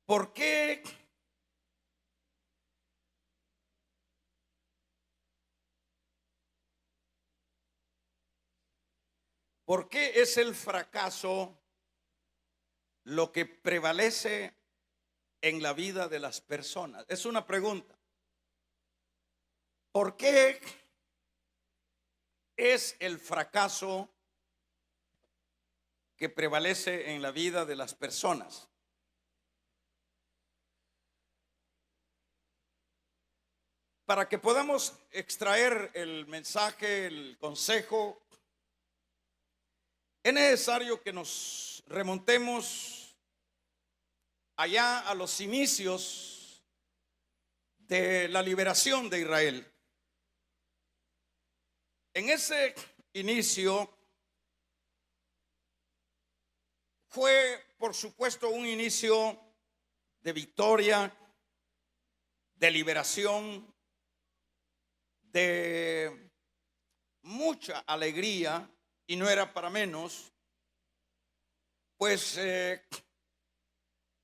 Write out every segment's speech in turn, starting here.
¿Por qué? ¿Por qué es el fracaso lo que prevalece en la vida de las personas? Es una pregunta. ¿Por qué es el fracaso que prevalece en la vida de las personas? Para que podamos extraer el mensaje, el consejo, es necesario que nos remontemos allá a los inicios de la liberación de Israel. En ese inicio fue, por supuesto, un inicio de victoria, de liberación, de mucha alegría, y no era para menos, pues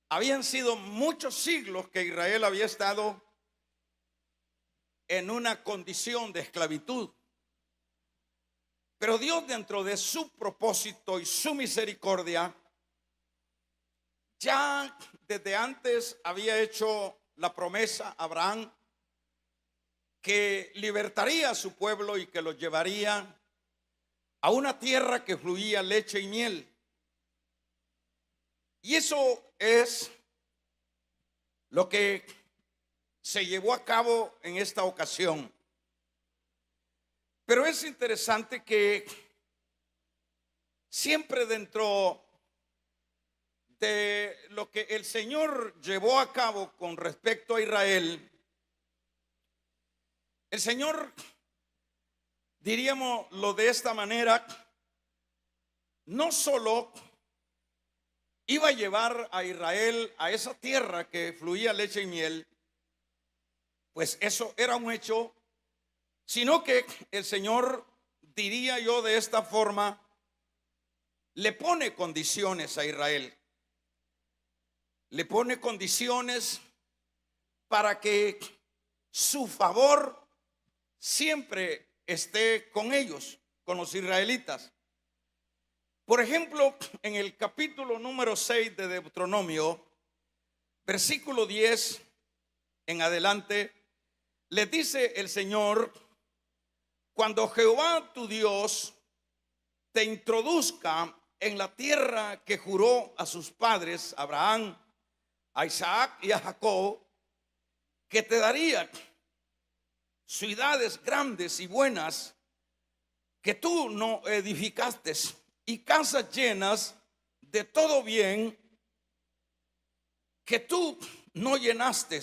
habían sido muchos siglos que Israel había estado en una condición de esclavitud. Pero Dios, dentro de su propósito y su misericordia, ya desde antes había hecho la promesa a Abraham que libertaría a su pueblo y que los llevaría a una tierra que fluía leche y miel. Y eso es lo que se llevó a cabo en esta ocasión. Pero es interesante que siempre dentro de lo que el Señor llevó a cabo con respecto a Israel, el Señor, diríamos lo de esta manera, no solo iba a llevar a Israel a esa tierra que fluía leche y miel, pues eso era un hecho, sino que el Señor, diría yo de esta forma, le pone condiciones a Israel. Le pone condiciones para que su favor siempre esté con ellos, con los israelitas. Por ejemplo, en el capítulo número 6 de Deuteronomio, versículo 10 en adelante, le dice el Señor: cuando Jehová tu Dios te introduzca en la tierra que juró a sus padres, Abraham, a Isaac y a Jacob, que te daría ciudades grandes y buenas que tú no edificaste, y casas llenas de todo bien que tú no llenaste,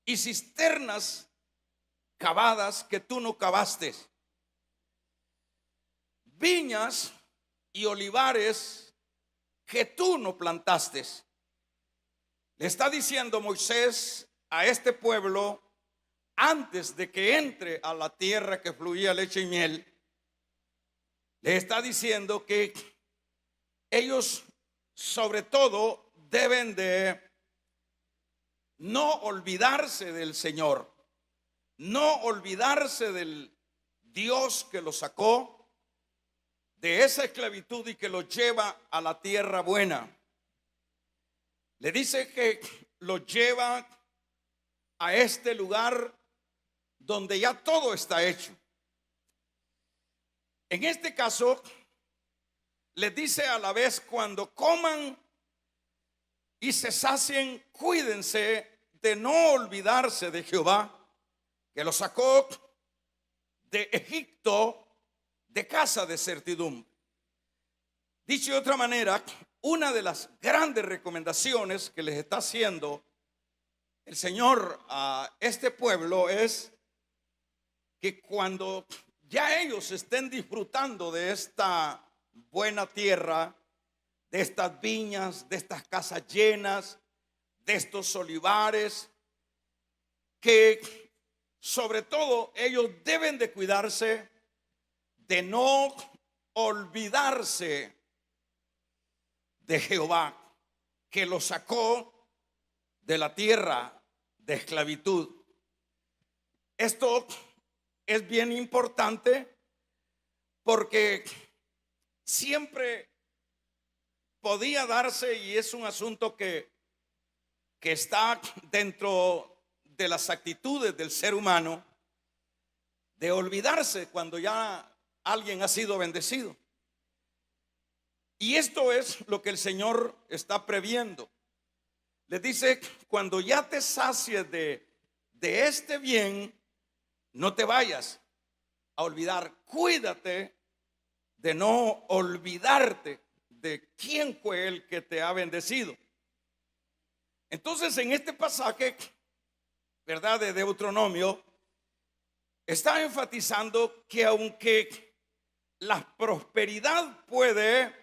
y cisternas cavadas que tú no cavaste, viñas y olivares que tú no plantaste. Le está diciendo Moisés a este pueblo, antes de que entre a la tierra que fluía leche y miel, le está diciendo que ellos sobre todo deben de no olvidarse del Señor, no olvidarse del Dios que los sacó de esa esclavitud y que los lleva a la tierra buena. Le dice que los lleva a este lugar donde ya todo está hecho. En este caso, les dice a la vez: cuando coman y se sacien, cuídense de no olvidarse de Jehová, que los sacó de Egipto, de casa de servidumbre. Dicho de otra manera, una de las grandes recomendaciones que les está haciendo el Señor a este pueblo es que cuando ya ellos estén disfrutando de esta buena tierra, de estas viñas, de estas casas llenas, de estos olivares, que sobre todo ellos deben de cuidarse de no olvidarse de Jehová, que los sacó de la tierra de esclavitud. Esto es bien importante porque siempre podía darse, y es un asunto que está dentro de las actitudes del ser humano, de olvidarse cuando ya alguien ha sido bendecido. Y esto es lo que el Señor está previendo. Les dice: cuando ya te sacies de este bien, no te vayas a olvidar. Cuídate de no olvidarte de quién fue el que te ha bendecido. Entonces, en este pasaje, ¿verdad?, de Deuteronomio, está enfatizando que aunque la prosperidad puede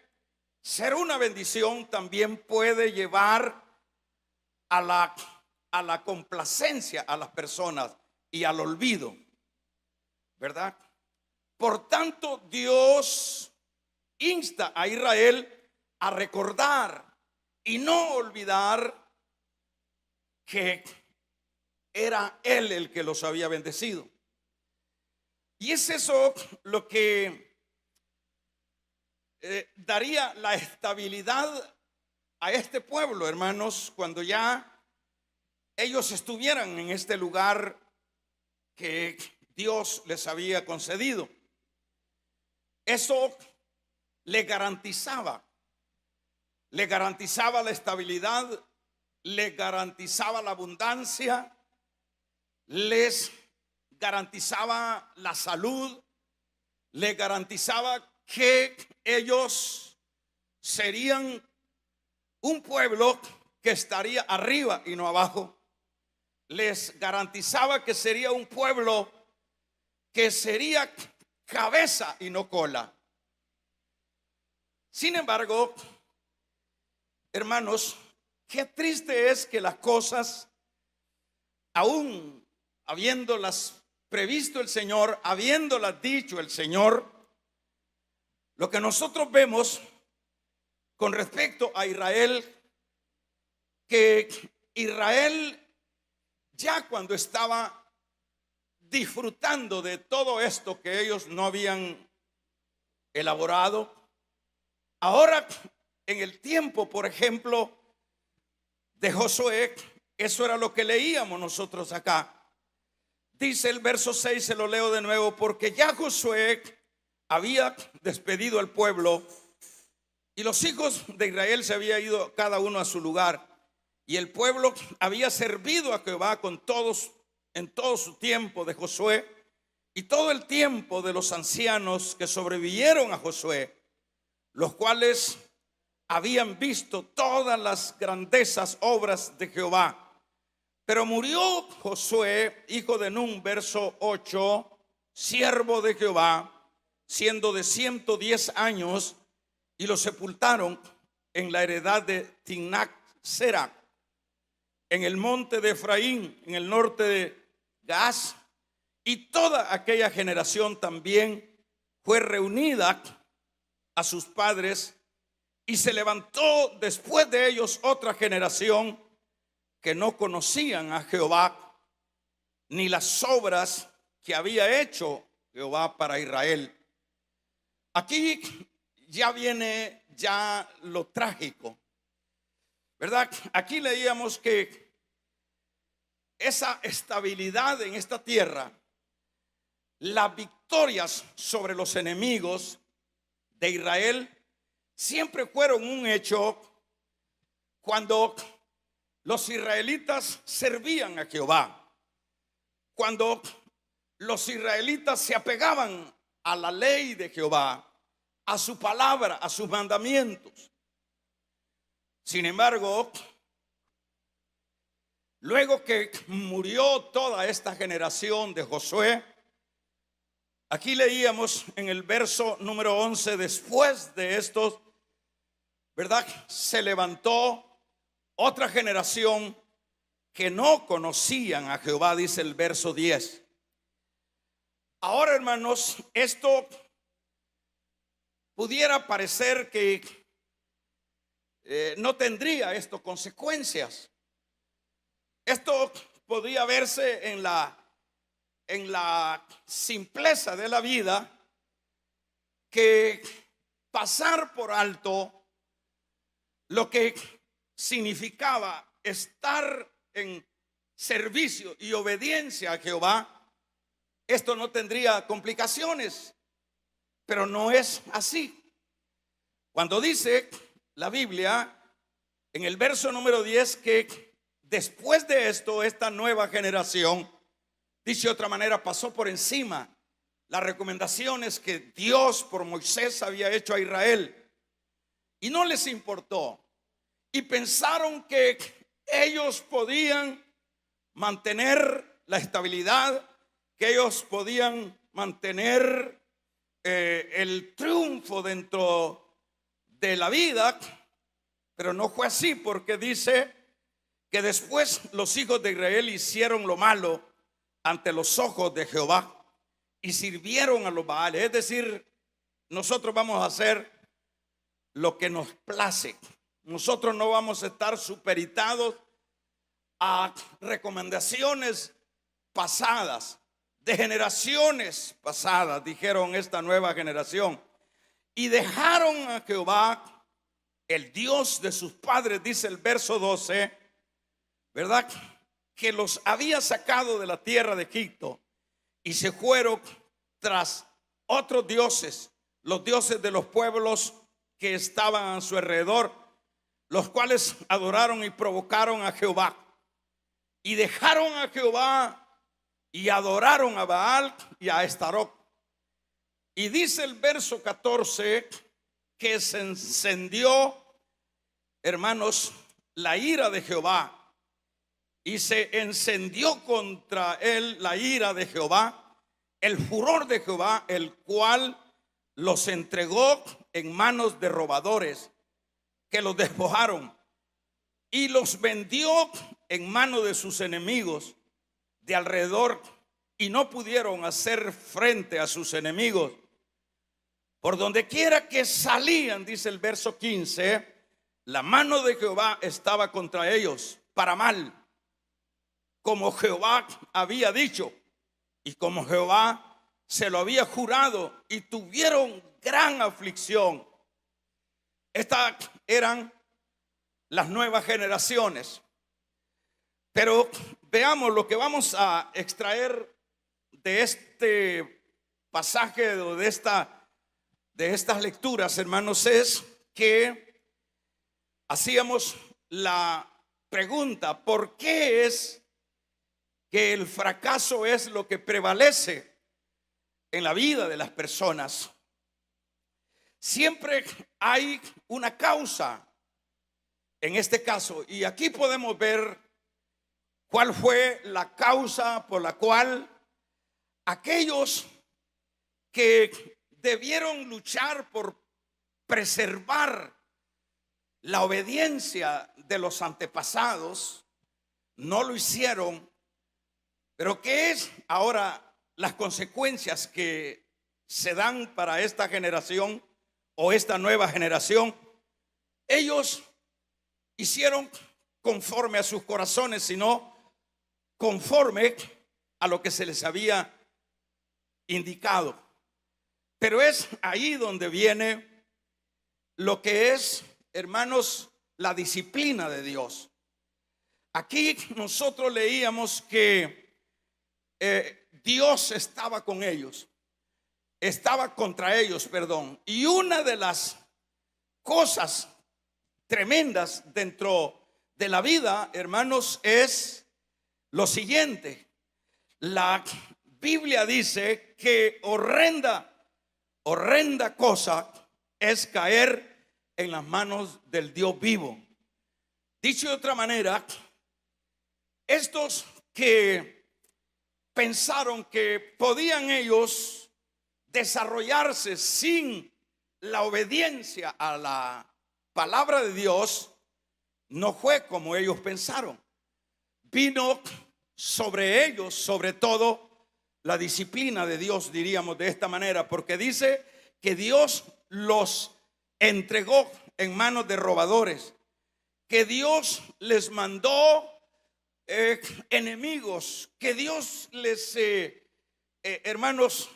ser una bendición, también puede llevar a la complacencia a las personas y al olvido, ¿verdad? Por tanto, Dios insta a Israel a recordar y no olvidar que era Él el que los había bendecido. Y es eso lo que daría la estabilidad a este pueblo, hermanos, cuando ya ellos estuvieran en este lugar que Dios les había concedido. Eso le garantizaba la estabilidad, le garantizaba la abundancia, les garantizaba la salud, le garantizaba que ellos serían un pueblo que estaría arriba y no abajo. Les garantizaba que sería un pueblo que sería cabeza y no cola. Sin embargo, hermanos, qué triste es que las cosas, aún habiéndolas previsto el Señor, habiéndolas dicho el Señor, lo que nosotros vemos con respecto a Israel, que Israel ya cuando estaba disfrutando de todo esto que ellos no habían elaborado, ahora en el tiempo, por ejemplo, de Josué, eso era lo que leíamos nosotros acá. Dice el verso 6, se lo leo de nuevo: porque ya Josué había despedido al pueblo y los hijos de Israel se había ido cada uno a su lugar, y el pueblo había servido a Jehová con todos en todo su tiempo de Josué y todo el tiempo de los ancianos que sobrevivieron a Josué, los cuales habían visto todas las grandezas obras de Jehová. Pero murió Josué, hijo de Nun, verso 8, siervo de Jehová, siendo de 110 años, y lo sepultaron en la heredad de Timnath-Sera, en el monte de Efraín, en el norte de Gaas. Y toda aquella generación también fue reunida a sus padres, y se levantó después de ellos otra generación que no conocían a Jehová, ni las obras que había hecho Jehová para Israel. Aquí ya viene ya lo trágico, ¿verdad? Aquí leíamos que esa estabilidad en esta tierra, las victorias sobre los enemigos de Israel, siempre fueron un hecho cuando los israelitas servían a Jehová, cuando los israelitas se apegaban a la ley de Jehová, a su palabra, a sus mandamientos. Sin embargo, luego que murió toda esta generación de Josué, aquí leíamos en el verso número 11, después de estos, ¿verdad?, se levantó otra generación que no conocían a Jehová, dice el verso 10. Ahora, hermanos, esto pudiera parecer que no tendría esto consecuencias, Esto podría verse en la simpleza de la vida, que pasar por alto lo que significaba estar en servicio y obediencia a Jehová, esto no tendría complicaciones, pero no es así. Cuando dice la Biblia en el verso número 10 que después de esto, esta nueva generación, dice de otra manera, pasó por encima las recomendaciones que Dios por Moisés había hecho a Israel y no les importó, y pensaron que ellos podían mantener la estabilidad, que ellos podían mantener el triunfo dentro de la vida. Pero no fue así, porque dice que después los hijos de Israel hicieron lo malo ante los ojos de Jehová y sirvieron a los Baales. Es decir, nosotros vamos a hacer lo que nos place. Nosotros no vamos a estar supeditados a recomendaciones pasadas, de generaciones pasadas, dijeron esta nueva generación. Y dejaron a Jehová, el Dios de sus padres, dice el verso 12, ¿verdad? Que los había sacado de la tierra de Egipto, y se fueron tras otros dioses, los dioses de los pueblos que estaban a su alrededor, los cuales adoraron y provocaron a Jehová. Y dejaron a Jehová y adoraron a Baal y a Astaroth. Y dice el verso 14 que se encendió, hermanos, la ira de Jehová, y se encendió contra él la ira de Jehová, el furor de Jehová, el cual los entregó en manos de robadores que los despojaron, y los vendió en manos de sus enemigos de alrededor, y no pudieron hacer frente a sus enemigos. Por donde quiera que salían, dice el verso 15, la mano de Jehová estaba contra ellos para mal, como Jehová había dicho y como Jehová se lo había jurado, y tuvieron gran aflicción. Estas eran las nuevas generaciones. Pero veamos lo que vamos a extraer de este pasaje, de estas lecturas, hermanos, es que hacíamos la pregunta: ¿por qué es que el fracaso es lo que prevalece en la vida de las personas? Siempre hay una causa en este caso, y aquí podemos ver cuál fue la causa por la cual aquellos que debieron luchar por preservar la obediencia de los antepasados no lo hicieron. Pero ¿qué es ahora las consecuencias que se dan para esta generación o esta nueva generación? Ellos hicieron conforme a sus corazones, sino conforme a lo que se les había indicado. Pero es ahí donde viene lo que es, hermanos, la disciplina de Dios. Aquí nosotros leíamos que Dios estaba con ellos, estaba contra ellos, perdón. Y una de las cosas tremendas dentro de la vida, hermanos, es lo siguiente: la Biblia dice que horrenda cosa es caer en las manos del Dios vivo. Dicho de otra manera, estos que pensaron que podían ellos desarrollarse sin la obediencia a la palabra de Dios, no fue como ellos pensaron. Vino sobre ellos, sobre todo, la disciplina de Dios, diríamos de esta manera, porque dice que Dios los entregó en manos de robadores, que Dios les mandó enemigos que Dios les, hermanos,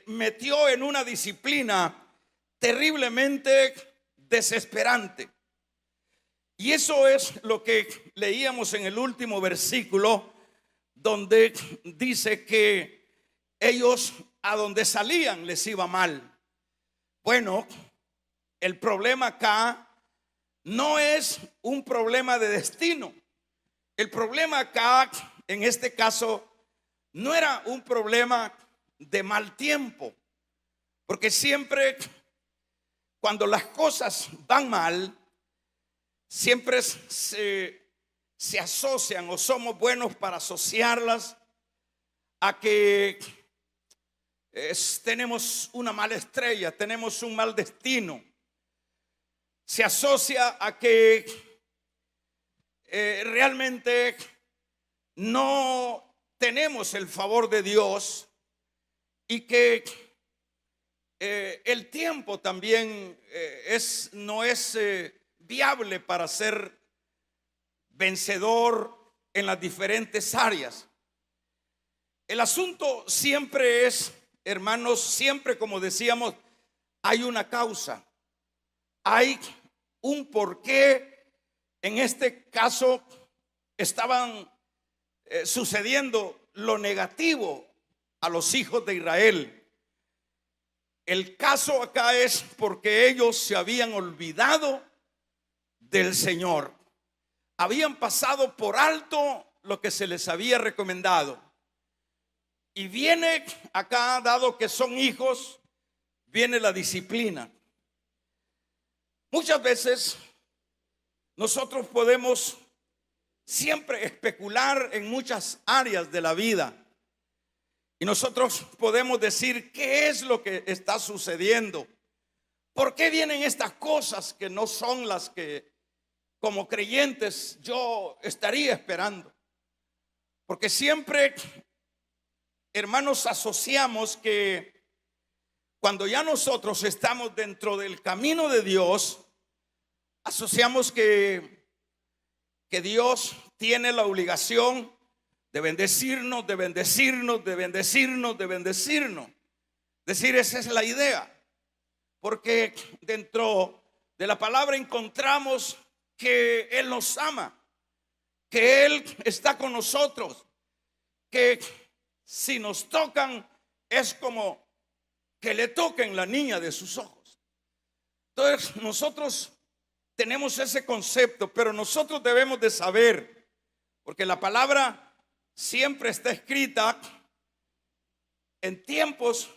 metió en una disciplina terriblemente desesperante. Y eso es lo que leíamos en el último versículo, donde dice que ellos a donde salían les iba mal. Bueno, el problema acá no es un problema de destino. El problema acá, en este caso, no era un problema de mal tiempo, porque siempre cuando las cosas van mal, siempre se asocian, o somos buenos para asociarlas a que tenemos una mala estrella, tenemos un mal destino. Se asocia a que realmente no tenemos el favor de Dios y que el tiempo también no es viable para ser vencedor en las diferentes áreas. El asunto siempre es, hermanos, siempre, como decíamos, hay una causa, hay un porqué. En este caso estaban sucediendo lo negativo a los hijos de Israel. El caso acá es porque ellos se habían olvidado del Señor. Habían pasado por alto lo que se les había recomendado. Y viene acá, dado que son hijos, viene la disciplina. Muchas veces nosotros podemos siempre especular en muchas áreas de la vida. Y nosotros podemos decir qué es lo que está sucediendo. ¿Por qué vienen estas cosas que no son las que como creyentes yo estaría esperando? Porque siempre, hermanos, asociamos que cuando ya nosotros estamos dentro del camino de Dios, asociamos que Dios tiene la obligación de bendecirnos, de bendecirnos, de bendecirnos, de bendecirnos. Es decir, esa es la idea. Porque dentro de la palabra encontramos que Él nos ama, que Él está con nosotros, que si nos tocan es como que le toquen la niña de sus ojos. Entonces nosotros tenemos ese concepto, pero nosotros debemos de saber, porque la palabra siempre está escrita en tiempos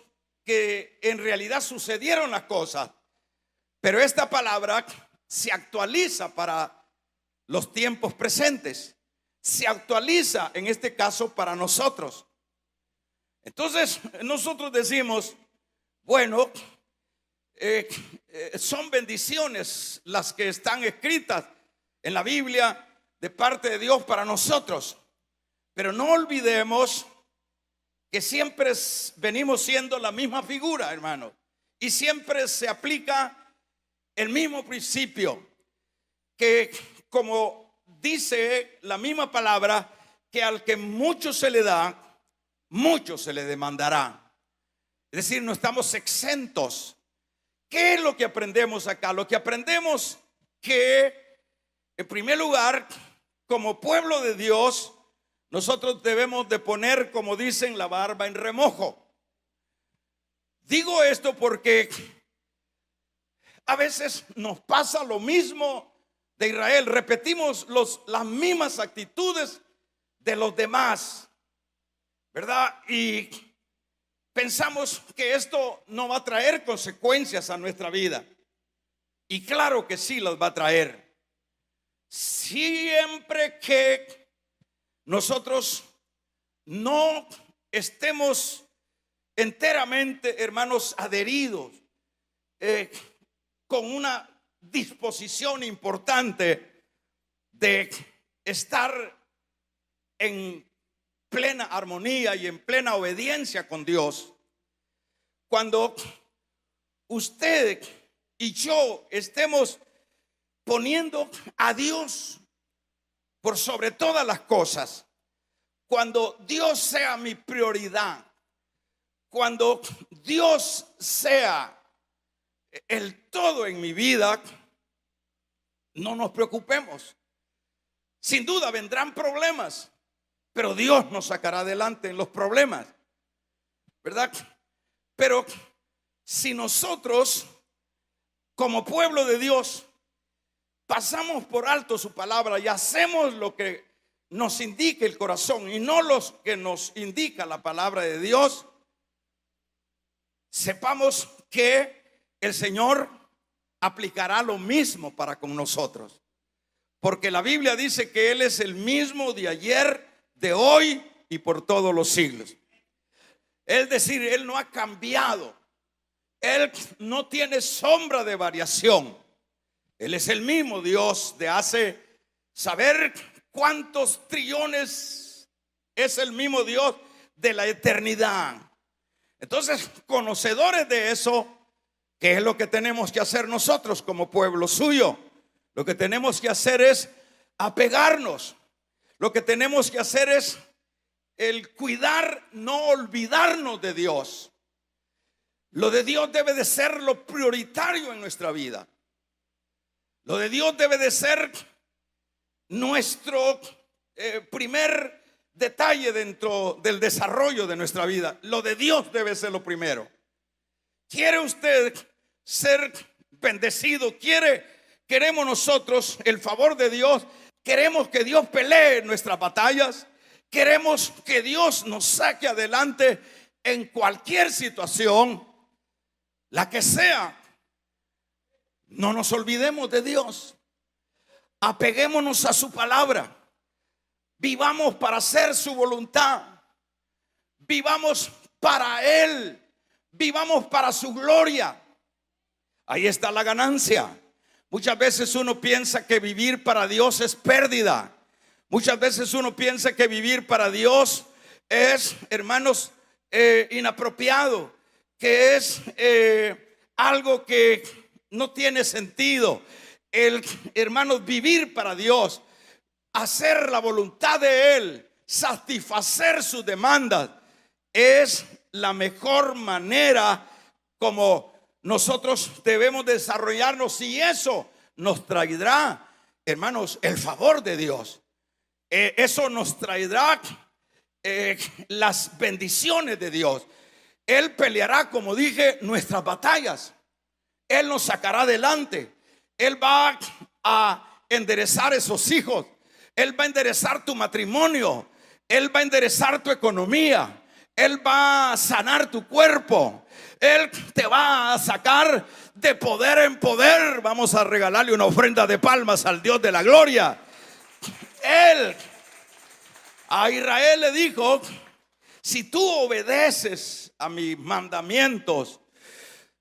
que en realidad sucedieron las cosas, pero esta palabra se actualiza para los tiempos presentes, se actualiza en este caso para nosotros. Entonces nosotros decimos, bueno, son bendiciones las que están escritas en la Biblia de parte de Dios para nosotros. Pero no olvidemos que siempre venimos siendo la misma figura, hermano. Y siempre se aplica el mismo principio, que como dice la misma palabra, que al que mucho se le da, mucho se le demandará. Es decir, no estamos exentos. ¿Qué es lo que aprendemos acá? Lo que aprendemos que, en primer lugar, como pueblo de Dios, nosotros debemos de poner, como dicen, la barba en remojo. Digo esto porque a veces nos pasa lo mismo de Israel. Repetimos las mismas actitudes de los demás, ¿verdad? Y pensamos que esto no va a traer consecuencias a nuestra vida. Y claro que sí las va a traer. Siempre que nosotros no estemos enteramente, hermanos, adheridos con una disposición importante de estar en plena armonía y en plena obediencia con Dios. Cuando usted y yo estemos poniendo a Dios por sobre todas las cosas, cuando Dios sea mi prioridad, cuando Dios sea el todo en mi vida, no nos preocupemos. Sin duda vendrán problemas, pero Dios nos sacará adelante en los problemas, ¿verdad? Pero si nosotros, como pueblo de Dios, pasamos por alto su palabra y hacemos lo que nos indica el corazón y no lo que nos indica la palabra de Dios, sepamos que el Señor aplicará lo mismo para con nosotros. Porque la Biblia dice que Él es el mismo de ayer, de hoy y por todos los siglos. Es decir, Él no ha cambiado. Él no tiene sombra de variación. Él es el mismo Dios de hace saber cuántos trillones. Es el mismo Dios de la eternidad. Entonces, conocedores de eso, ¿qué es lo que tenemos que hacer nosotros como pueblo suyo? Lo que tenemos que hacer es apegarnos. Lo que tenemos que hacer es el cuidar, no olvidarnos de Dios. Lo de Dios debe de ser lo prioritario en nuestra vida. Lo de Dios debe de ser nuestro primer detalle dentro del desarrollo de nuestra vida. Lo de Dios debe ser lo primero. ¿Quiere usted ser bendecido? Queremos nosotros el favor de Dios. Queremos que Dios pelee nuestras batallas. Queremos que Dios nos saque adelante en cualquier situación, la que sea. No nos olvidemos de Dios. Apeguémonos a su palabra. Vivamos para hacer su voluntad. Vivamos para Él. Vivamos para su gloria. Ahí está la ganancia. Muchas veces uno piensa que vivir para Dios es pérdida. Muchas veces uno piensa que vivir para Dios es, hermanos, inapropiado, que es algo que no tiene sentido. Hermanos, vivir para Dios, hacer la voluntad de Él, satisfacer sus demandas, es la mejor manera como nosotros debemos desarrollarnos, y eso nos traerá, hermanos, el favor de Dios. Eso nos traerá las bendiciones de Dios. Él peleará, como dije, nuestras batallas. Él nos sacará adelante. Él va a enderezar esos hijos. Él va a enderezar tu matrimonio. Él va a enderezar tu economía. Él va a sanar tu cuerpo. Él te va a sacar de poder en poder. Vamos a regalarle una ofrenda de palmas al Dios de la gloria. Él a Israel le dijo: si tú obedeces a mis mandamientos,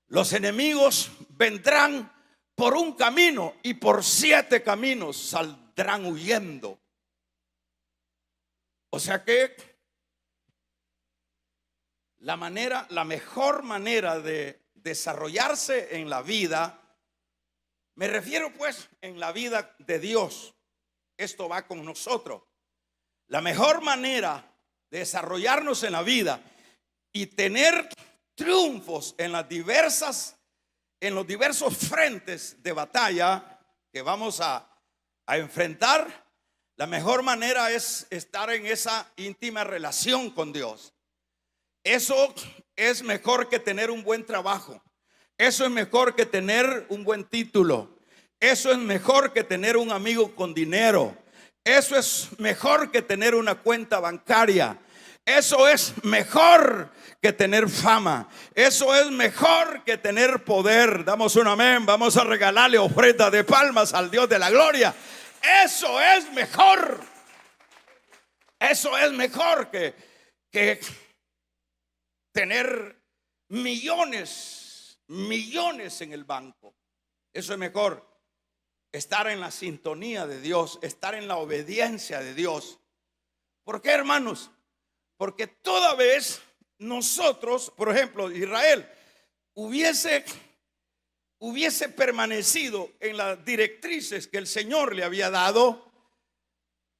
los enemigos vendrán por un camino y por 7 caminos saldrán huyendo. O sea que la mejor manera de desarrollarse en la vida, me refiero pues en la vida de Dios, esto va con nosotros. La mejor manera de desarrollarnos en la vida y tener triunfos en los diversos frentes de batalla que vamos a enfrentar, la mejor manera es estar en esa íntima relación con Dios. Eso es mejor que tener un buen trabajo. Eso es mejor que tener un buen título. Eso es mejor que tener un amigo con dinero. Eso es mejor que tener una cuenta bancaria. Eso es mejor que tener fama. Eso es mejor que tener poder. Damos un amén. Vamos a regalarle ofrenda de palmas al Dios de la gloria. Eso es mejor. Eso es mejor que tener millones en el banco. Eso es mejor. Estar en la sintonía de Dios, estar en la obediencia de Dios. ¿Por qué, hermanos? Porque toda vez nosotros, por ejemplo, Israel hubiese permanecido en las directrices que el Señor le había dado,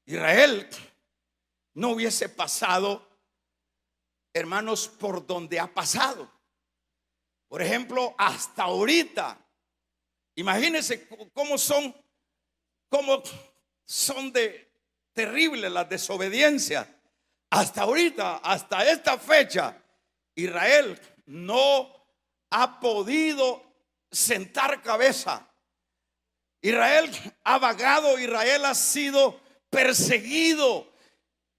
Israel no hubiese pasado, hermanos, por donde ha pasado. Por ejemplo, hasta ahorita, imagínense cómo son de terribles las desobediencias. Hasta ahorita, hasta esta fecha, Israel no ha podido sentar cabeza. Israel ha vagado, Israel ha sido perseguido.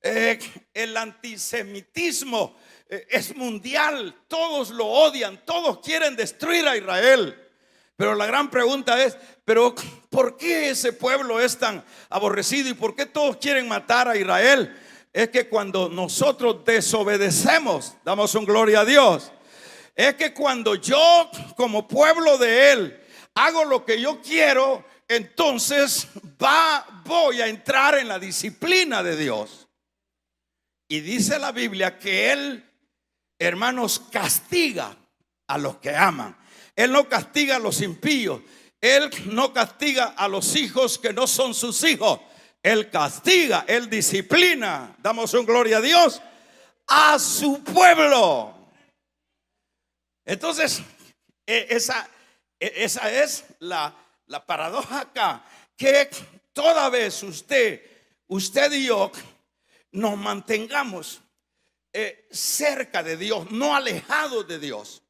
El antisemitismo es mundial, todos lo odian, todos quieren destruir a Israel. Pero la gran pregunta es, pero ¿por qué ese pueblo es tan aborrecido y por qué todos quieren matar a Israel? Es que cuando nosotros desobedecemos, damos un gloria a Dios. Es que cuando yo, como pueblo de Él, hago lo que yo quiero, entonces voy a entrar en la disciplina de Dios. Y dice la Biblia que Él, hermanos, castiga a los que aman. Él no castiga a los impíos. Él no castiga a los hijos que no son sus hijos. Él castiga, Él disciplina, damos un gloria a Dios, a su pueblo. Entonces, esa es la paradoja acá, que toda vez usted y yo nos mantengamos cerca de Dios, no alejados de Dios.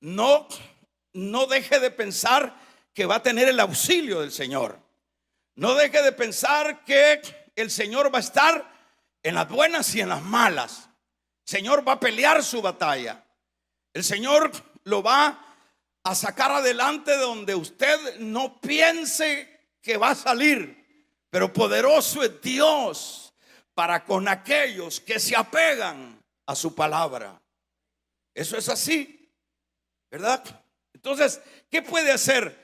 No deje de pensar que va a tener el auxilio del Señor. No deje de pensar que el Señor va a estar en las buenas y en las malas. El Señor va a pelear su batalla. El Señor lo va a sacar adelante de donde usted no piense que va a salir. Pero poderoso es Dios para con aquellos que se apegan a su palabra. Eso es así, ¿verdad? Entonces, ¿qué puede hacer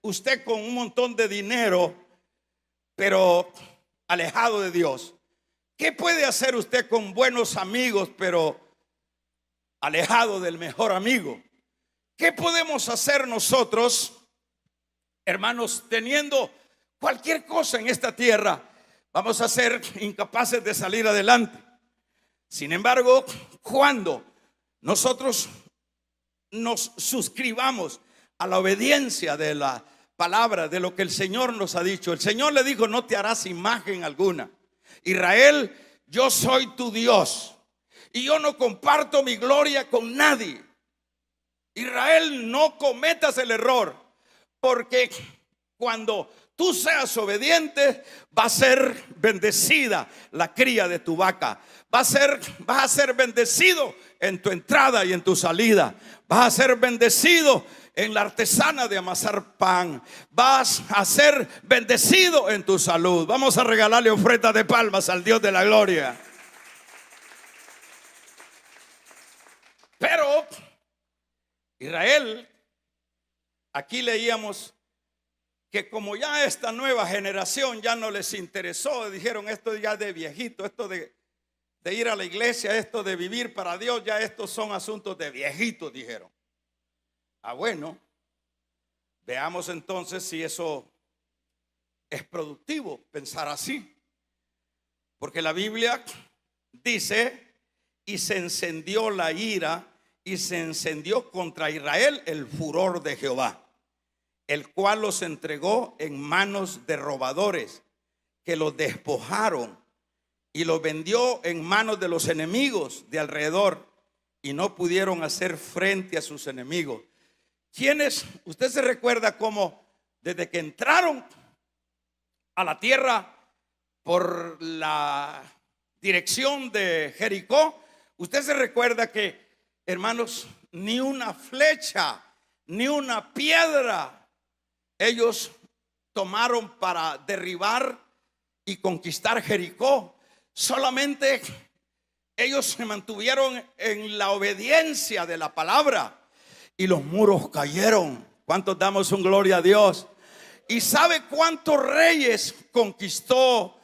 usted con un montón de dinero, pero alejado de Dios? ¿Qué puede hacer usted con buenos amigos, pero alejado del mejor amigo? ¿Qué podemos hacer nosotros, hermanos, teniendo cualquier cosa en esta tierra? Vamos a ser incapaces de salir adelante. Sin embargo, cuando nosotros nos suscribamos a la obediencia de la palabra, de lo que el Señor nos ha dicho. El Señor le dijo: no te harás imagen alguna. Israel, yo soy tu Dios y yo no comparto mi gloria con nadie. Israel, no cometas el error, porque cuando tú seas obediente, va a ser bendecida la cría de tu vaca. Vas a ser bendecido en tu entrada y en tu salida. Vas a ser bendecido en la artesana de amasar pan. Vas a ser bendecido en tu salud. Vamos a regalarle ofrenda de palmas al Dios de la gloria. Pero Israel, aquí leíamos que como ya esta nueva generación ya no les interesó, dijeron: esto ya de viejito, esto de ir a la iglesia, esto de vivir para Dios, ya estos son asuntos de viejitos, dijeron. Bueno, veamos entonces si eso es productivo, pensar así. Porque la Biblia dice: y se encendió la ira y se encendió contra Israel el furor de Jehová, el cual los entregó en manos de robadores, que los despojaron y los vendió en manos de los enemigos de alrededor, y no pudieron hacer frente a sus enemigos. ¿Quiénes? Usted se recuerda cómo desde que entraron a la tierra por la dirección de Jericó, usted se recuerda que, hermanos, ni una flecha, ni una piedra ellos tomaron para derribar y conquistar Jericó. Solamente ellos se mantuvieron en la obediencia de la palabra y los muros cayeron. ¿Cuántos damos un gloria a Dios? ¿Y sabe cuántos reyes conquistó,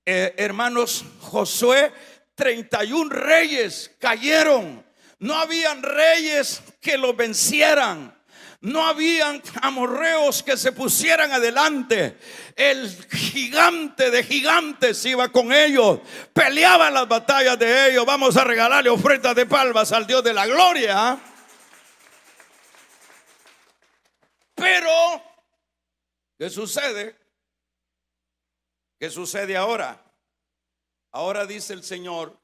hermanos, Josué? 31 reyes cayeron. No habían reyes que los vencieran. No habían amorreos que se pusieran adelante. El gigante de gigantes iba con ellos, peleaban las batallas de ellos. Vamos a regalarle ofrendas de palmas al Dios de la gloria. Pero ¿qué sucede? ¿Qué sucede ahora? Ahora dice el Señor,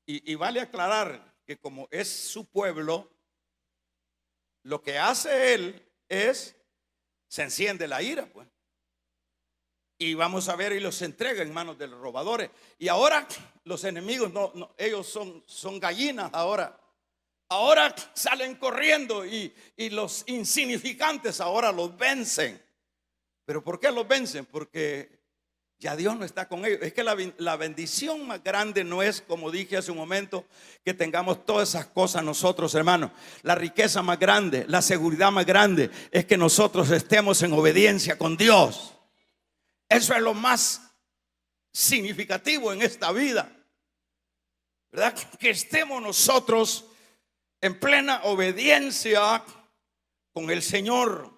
y vale aclarar que como es su pueblo, lo que hace Él es, se enciende la ira, pues. Y vamos a ver, y los entrega en manos de los robadores. Y ahora los enemigos, ellos son gallinas ahora. Ahora salen corriendo y los insignificantes ahora los vencen. ¿Pero por qué los vencen? Porque ya Dios no está con ellos. Es que la bendición más grande no es, como dije hace un momento, que tengamos todas esas cosas nosotros, hermanos. La riqueza más grande, la seguridad más grande es que nosotros estemos en obediencia con Dios. Eso es lo más significativo en esta vida, ¿verdad? Que estemos nosotros en plena obediencia con el Señor.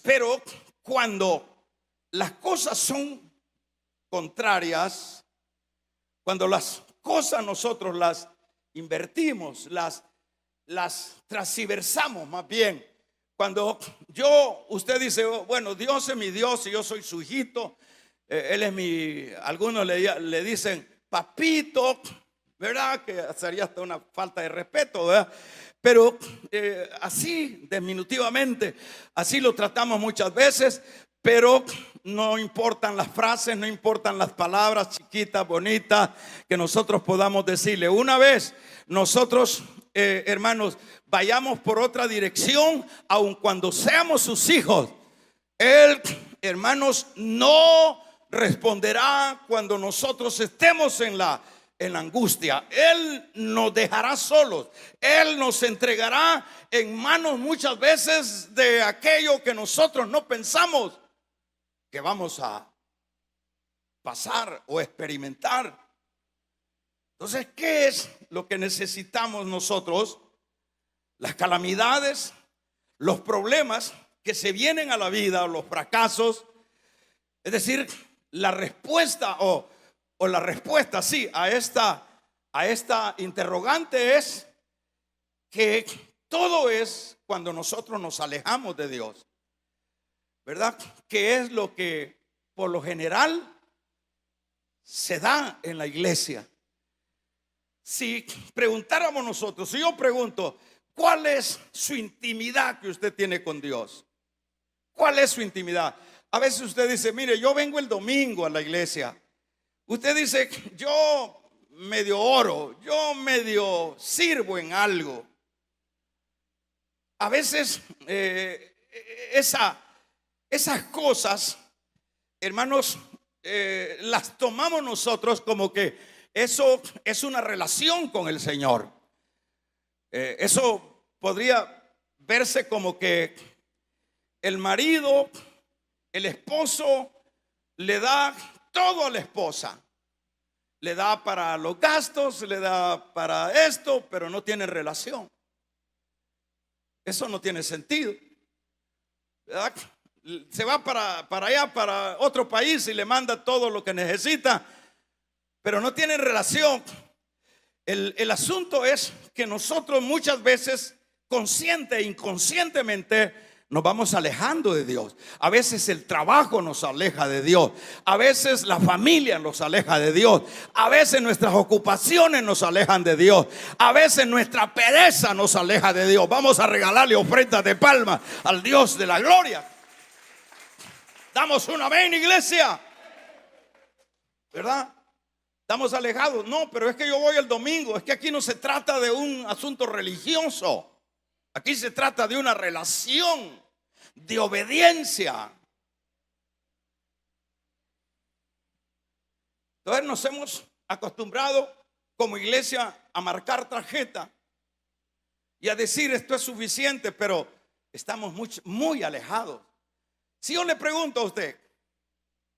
Pero cuando las cosas son contrarias, cuando las cosas nosotros las invertimos, las transversamos más bien. Cuando usted dice, bueno, Dios es mi Dios y yo soy su hijito, Él es algunos le dicen papito, ¿verdad? Que sería hasta una falta de respeto, ¿verdad? Pero así, diminutivamente, así lo tratamos muchas veces. Pero no importan las frases, no importan las palabras chiquitas, bonitas que nosotros podamos decirle. Una vez nosotros, hermanos, vayamos por otra dirección, aun cuando seamos sus hijos, Él, hermanos, no responderá cuando nosotros estemos en la angustia. Él nos dejará solos. Él nos entregará en manos muchas veces de aquello que nosotros no pensamos que vamos a pasar o experimentar. Entonces, ¿qué es lo que necesitamos nosotros? Las calamidades, los problemas que se vienen a la vida, los fracasos. Es decir, la respuesta o la respuesta, sí, a esta interrogante es que todo es cuando nosotros nos alejamos de Dios, ¿verdad? Que es lo que por lo general se da en la iglesia. Si preguntáramos nosotros, si yo pregunto, ¿cuál es su intimidad que usted tiene con Dios? ¿Cuál es su intimidad? A veces usted dice, mire, yo vengo el domingo a la iglesia. Usted dice, yo medio oro, yo medio sirvo en algo. A veces esas cosas, hermanos, las tomamos nosotros como que eso es una relación con el Señor. Eso podría verse como que el marido, el esposo, le da todo a la esposa. Le da para los gastos, le da para esto, pero no tiene relación. Eso no tiene sentido, ¿verdad? Se va para allá, para otro país y le manda todo lo que necesita, pero no tiene relación. El asunto es que nosotros muchas veces, consciente e inconscientemente, nos vamos alejando de Dios. A veces el trabajo nos aleja de Dios. A veces la familia nos aleja de Dios. A veces nuestras ocupaciones nos alejan de Dios. A veces nuestra pereza nos aleja de Dios. Vamos a regalarle ofrendas de palmas al Dios de la gloria. Damos un amén, iglesia, ¿verdad? Estamos alejados. No, pero es que yo voy el domingo. Es que aquí no se trata de un asunto religioso. Aquí se trata de una relación de obediencia. Entonces nos hemos acostumbrado como iglesia a marcar tarjeta y a decir esto es suficiente, pero estamos muy alejados. Si yo le pregunto a usted,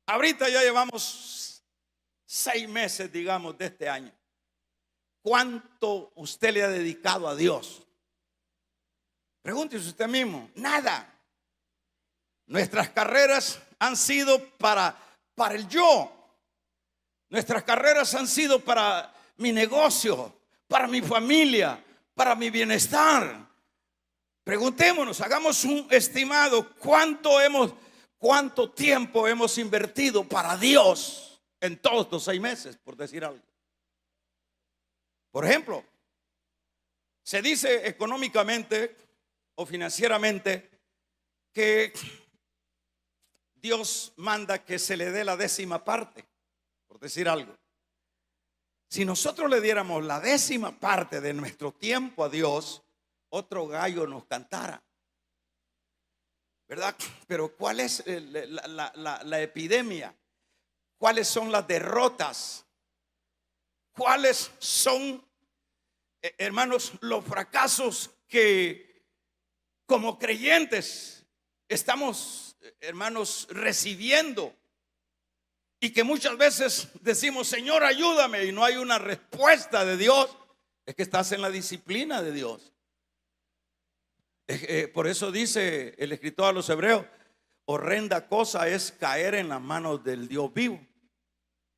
ahorita ya llevamos 6 meses, digamos, de este año, ¿cuánto usted le ha dedicado a Dios? Pregúntese usted mismo, nada. Nuestras carreras han sido para el yo. Nuestras carreras han sido para mi negocio, para mi familia, para mi bienestar. Preguntémonos, hagamos un estimado, cuánto tiempo hemos invertido para Dios en todos los 6 meses, por decir algo. Por ejemplo, se dice económicamente o financieramente que Dios manda que se le dé la 10ª parte, por decir algo. Si nosotros le diéramos la 10ª parte de nuestro tiempo a Dios, otro gallo nos cantara, ¿verdad? Pero ¿cuál es la epidemia? ¿Cuáles son las derrotas? ¿Cuáles son, hermanos, los fracasos que como creyentes estamos, hermanos, recibiendo? Y que muchas veces decimos, Señor, ayúdame, y no hay una respuesta de Dios. Es que estás en la disciplina de Dios. Por eso dice el escritor a los hebreos, horrenda cosa es caer en las manos del Dios vivo.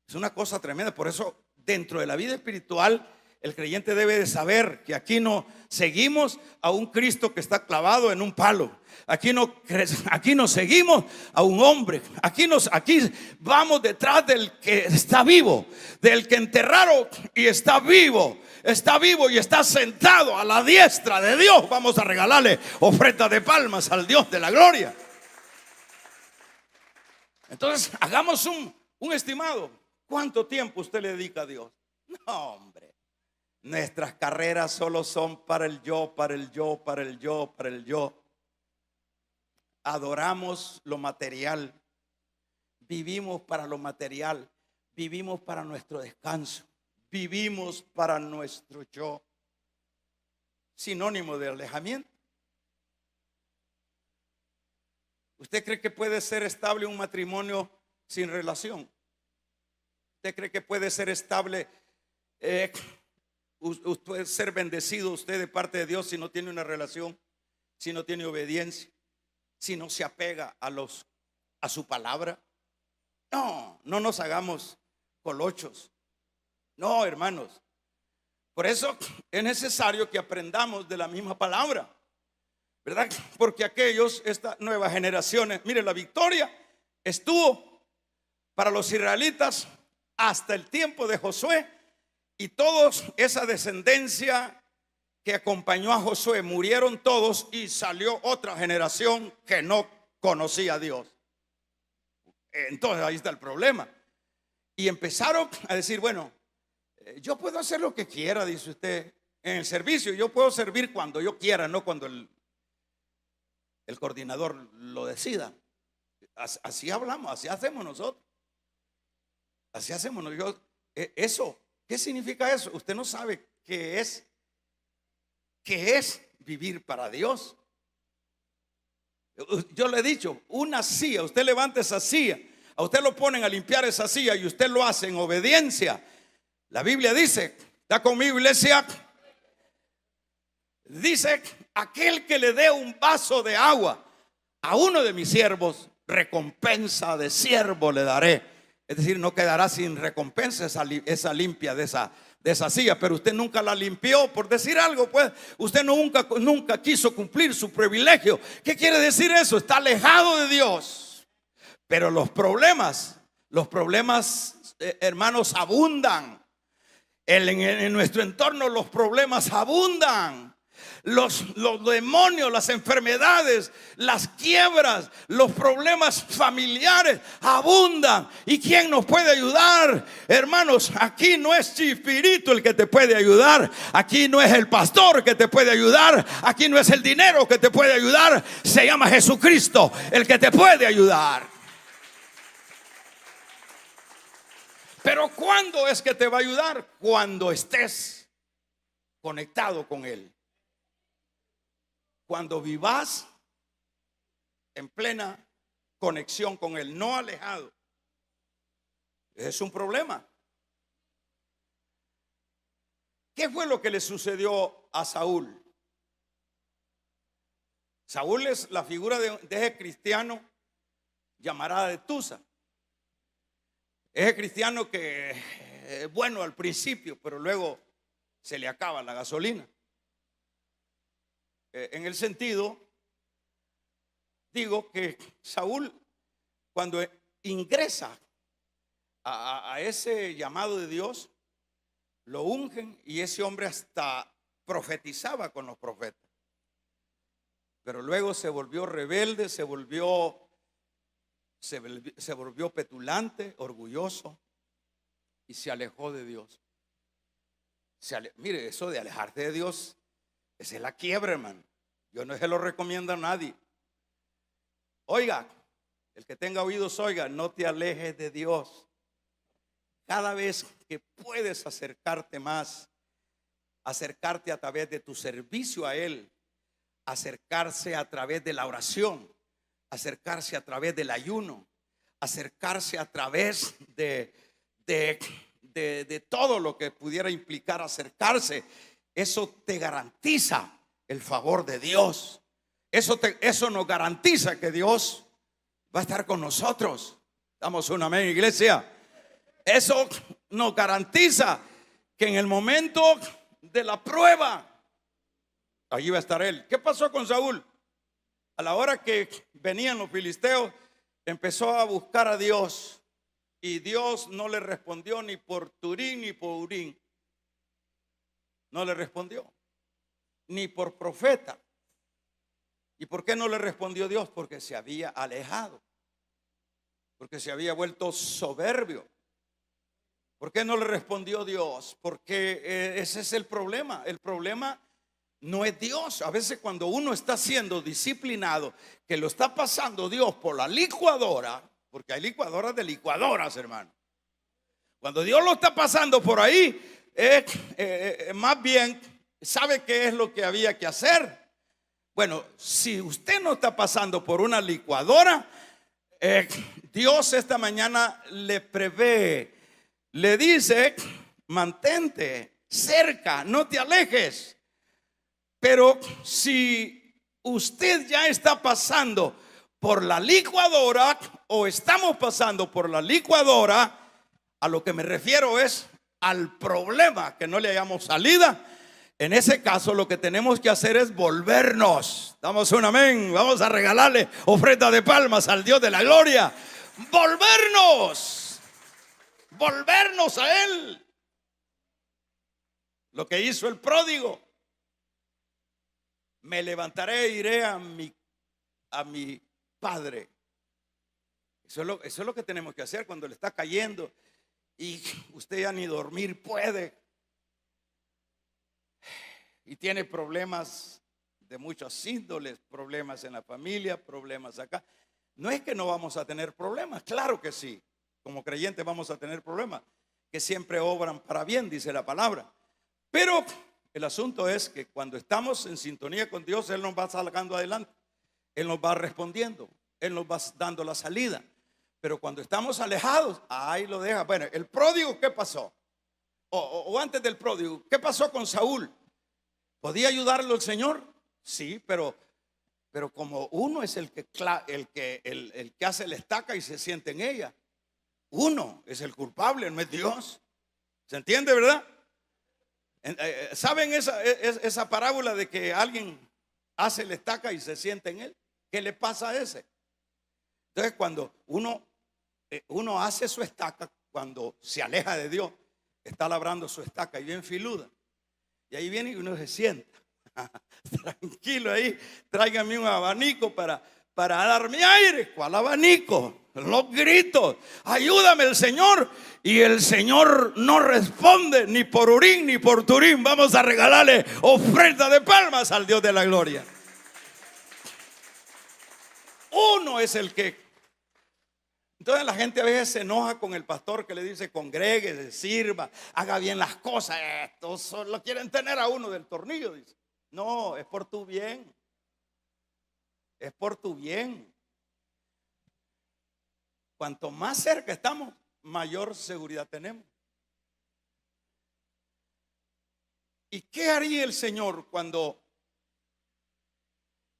Es una cosa tremenda. Por eso dentro de la vida espiritual el creyente debe de saber que aquí no seguimos a un Cristo que está clavado en un palo. Aquí no seguimos a un hombre. Aquí vamos detrás del que está vivo, del que enterraron y está vivo. Está vivo y está sentado a la diestra de Dios. Vamos a regalarle ofrenda de palmas al Dios de la gloria. Entonces hagamos un estimado. ¿Cuánto tiempo usted le dedica a Dios? No, hombre. Nuestras carreras solo son para el yo, para el yo, para el yo, para el yo. Adoramos lo material. Vivimos para lo material. Vivimos para nuestro descanso. Vivimos para nuestro yo. Sinónimo de alejamiento. ¿Usted cree que puede ser estable un matrimonio sin relación? ¿Usted cree que puede ser estable, puede ser bendecido usted de parte de Dios si no tiene una relación, si no tiene obediencia, si no se apega a su palabra? No nos hagamos colochos. No, hermanos. Por eso es necesario que aprendamos de la misma palabra, ¿verdad? Porque estas nuevas generaciones, mire, la victoria estuvo para los israelitas hasta el tiempo de Josué, y todos esa descendencia que acompañó a Josué murieron todos, y salió otra generación que no conocía a Dios. Entonces ahí está el problema. Y empezaron a decir, bueno, yo puedo hacer lo que quiera, dice usted, en el servicio. Yo puedo servir cuando yo quiera, no cuando el coordinador lo decida. Así hablamos, así hacemos nosotros. Así hacemos nosotros. Eso, ¿qué significa eso? Usted no sabe qué es vivir para Dios. Yo le he dicho, una silla, usted levanta esa silla, a usted lo ponen a limpiar esa silla y usted lo hace en obediencia. La Biblia dice, ¿está conmigo, iglesia? Dice, aquel que le dé un vaso de agua a uno de mis siervos, recompensa de siervo le daré. Es decir, no quedará sin recompensa esa limpia de esa silla. Pero usted nunca la limpió, por decir algo, pues. Usted nunca quiso cumplir su privilegio. ¿Qué quiere decir eso? Está alejado de Dios. Pero los problemas, hermanos, abundan. En nuestro entorno los problemas abundan. Los demonios, las enfermedades, las quiebras, los problemas familiares abundan. ¿Y quién nos puede ayudar? Hermanos, aquí no es Chispirito el que te puede ayudar. Aquí no es el pastor que te puede ayudar. Aquí no es el dinero que te puede ayudar. Se llama Jesucristo el que te puede ayudar. Pero ¿cuándo es que te va a ayudar? Cuando estés conectado con Él. Cuando vivas en plena conexión con Él, no alejado. Es un problema. ¿Qué fue lo que le sucedió a Saúl? Saúl es la figura de ese cristiano llamarada de Tusa. Ese cristiano que es bueno al principio, pero luego se le acaba la gasolina. En el sentido, digo que Saúl, cuando ingresa a ese llamado de Dios, lo ungen y ese hombre hasta profetizaba con los profetas. Pero luego se volvió rebelde, se volvió petulante, orgulloso y se alejó de Dios. Mire, eso de alejarte de Dios, esa es la quiebra, hermano. Yo no se lo recomiendo a nadie. Oiga, el que tenga oídos, oiga, no te alejes de Dios. Cada vez que puedes acercarte más, acercarte a través de tu servicio a Él, acercarse a través de la oración, acercarse a través del ayuno, acercarse a través de todo lo que pudiera implicar acercarse, eso te garantiza el favor de Dios. Eso nos garantiza que Dios va a estar con nosotros. Damos un amén, iglesia. Eso nos garantiza que en el momento de la prueba, allí va a estar Él. ¿Qué pasó con Saúl? A la hora que venían los filisteos, empezó a buscar a Dios. Y Dios no le respondió ni por Turín ni por Urín. No le respondió. Ni por profeta. ¿Y por qué no le respondió Dios? Porque se había alejado. Porque se había vuelto soberbio. ¿Por qué no le respondió Dios? Porque ese es el problema. El problema no es Dios. A veces cuando uno está siendo disciplinado, que lo está pasando Dios por la licuadora, porque hay licuadoras de licuadoras, hermano. Cuando Dios lo está pasando por ahí, más bien sabe qué es lo que había que hacer. Bueno, si usted no está pasando por una licuadora, Dios esta mañana le prevé, le dice: mantente cerca, no te alejes. Pero si usted ya está pasando por la licuadora, o estamos pasando por la licuadora, a lo que me refiero es al problema, que no le hayamos salida. En ese caso lo que tenemos que hacer es volvernos. Damos un amén. Vamos a regalarle ofrenda de palmas al Dios de la gloria. Volvernos a Él. Lo que hizo el pródigo. Me levantaré e iré a mi padre. Eso es lo que tenemos que hacer cuando le está cayendo y usted ya ni dormir puede y tiene problemas de muchas índoles, problemas en la familia, problemas acá. No es que no vamos a tener problemas, claro que sí. Como creyentes vamos a tener problemas que siempre obran para bien, dice la palabra. Pero el asunto es que cuando estamos en sintonía con Dios, Él nos va sacando adelante, Él nos va respondiendo, Él nos va dando la salida. Pero cuando estamos alejados, ahí lo deja. Bueno, el pródigo, ¿qué pasó? O antes del pródigo, ¿qué pasó con Saúl? ¿Podía ayudarlo el Señor? Sí, pero como uno es el que hace la estaca y se siente en ella, uno es el culpable, no es Dios. ¿Se entiende, verdad? ¿Saben esa parábola de que alguien hace la estaca y se siente en él? ¿Qué le pasa a ese? Entonces cuando uno hace su estaca, cuando se aleja de Dios, está labrando su estaca y bien filuda, y ahí viene y uno se sienta tranquilo ahí. Tráigame un abanico para darme aire. ¿Cuál abanico? Los gritos: ayúdame el Señor. Y el Señor no responde ni por Urín ni por Turín. Vamos a regalarle ofrenda de palmas al Dios de la gloria. Uno es el que. Entonces la gente a veces se enoja con el pastor que le dice: congréguese, sirva, haga bien las cosas. Esto solo quieren tener a uno del tornillo, dice. No, es por tu bien. Es por tu bien. Cuanto más cerca estamos, mayor seguridad tenemos. ¿Y qué haría el Señor cuando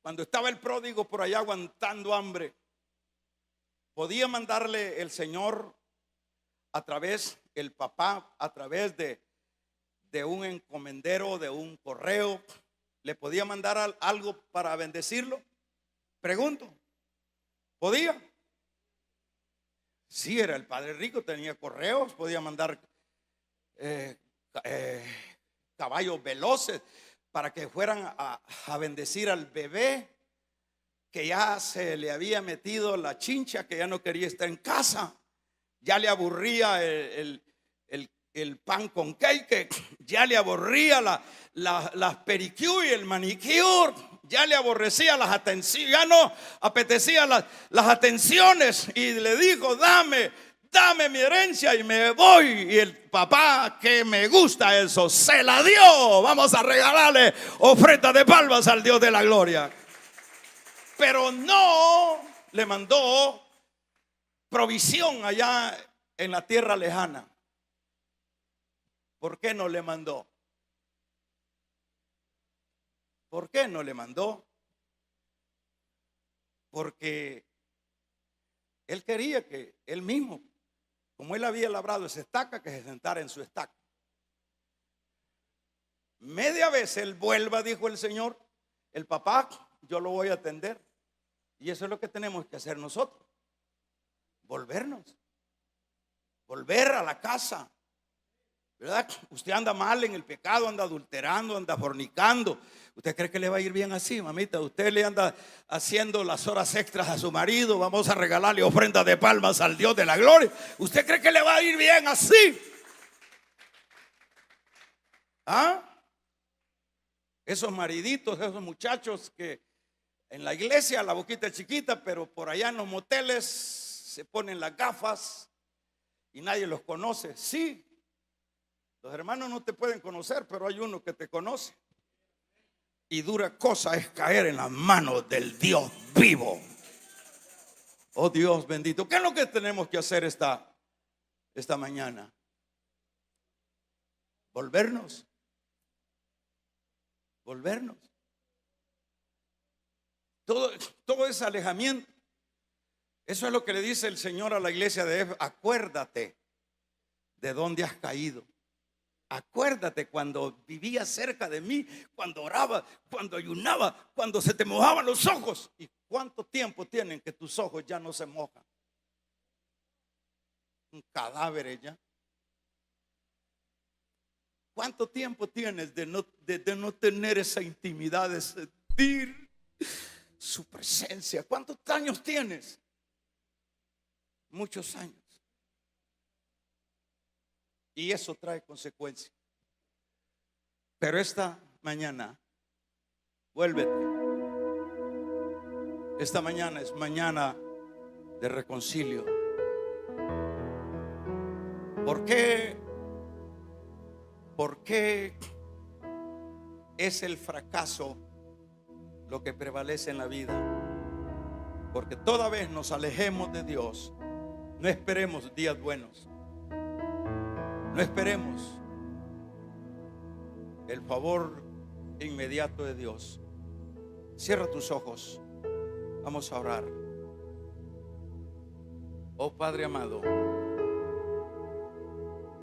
cuando estaba el pródigo por allá aguantando hambre, podía mandarle el Señor a través, el papá, a través de un encomendero, de un correo, le podía mandar algo para bendecirlo. Pregunto, ¿podía? Sí, era el padre rico, tenía correos, podía mandar caballos veloces para que fueran a bendecir al bebé que ya se le había metido la chincha, que ya no quería estar en casa, ya le aburría el pan con cake, ya le aburría las pedicure y el manicure, ya le aborrecía las atenciones, ya no apetecía las atenciones, y le dijo: dame mi herencia y me voy. Y el papá, que me gusta eso, se la dio. Vamos a regalarle ofrenda de palmas al Dios de la gloria. Pero no le mandó provisión allá en la tierra lejana. ¿Por qué no le mandó? ¿Por qué no le mandó? Porque él quería que él mismo, como él había labrado esa estaca, que se sentara en su estaca. Media vez él vuelva, dijo el Señor, el papá, yo lo voy a atender. Y eso es lo que tenemos que hacer nosotros: volvernos, volver a la casa, ¿verdad? Usted anda mal en el pecado, anda adulterando, anda fornicando. ¿Usted cree que le va a ir bien así, mamita? Usted le anda haciendo las horas extras a su marido. Vamos a regalarle ofrenda de palmas al Dios de la gloria. ¿Usted cree que le va a ir bien así? ¿Ah? Esos mariditos, esos muchachos que en la iglesia la boquita es chiquita, pero por allá en los moteles se ponen las gafas y nadie los conoce. Sí, los hermanos no te pueden conocer, pero hay uno que te conoce. Y dura cosa es caer en las manos del Dios vivo. Oh Dios bendito. ¿Qué es lo que tenemos que hacer esta mañana? Volvernos. Volvernos. Todo ese alejamiento. Eso es lo que le dice el Señor a la iglesia de Éfeso. Acuérdate de dónde has caído. Acuérdate cuando vivías cerca de mí, cuando oraba, cuando ayunaba, cuando se te mojaban los ojos. ¿Y cuánto tiempo tienen que tus ojos ya no se mojan? Un cadáver ya. ¿Cuánto tiempo tienes de no tener esa intimidad, de sentir su presencia? ¿Cuántos años tienes? Muchos años. Y eso trae consecuencias. Pero esta mañana, vuélvete. Esta mañana es mañana de reconcilio. ¿Por qué? ¿Por qué es el fracaso lo que prevalece en la vida? Porque toda vez nos alejemos de Dios, no esperemos días buenos. No esperemos el favor inmediato de Dios. Cierra tus ojos. Vamos a orar. Oh Padre amado,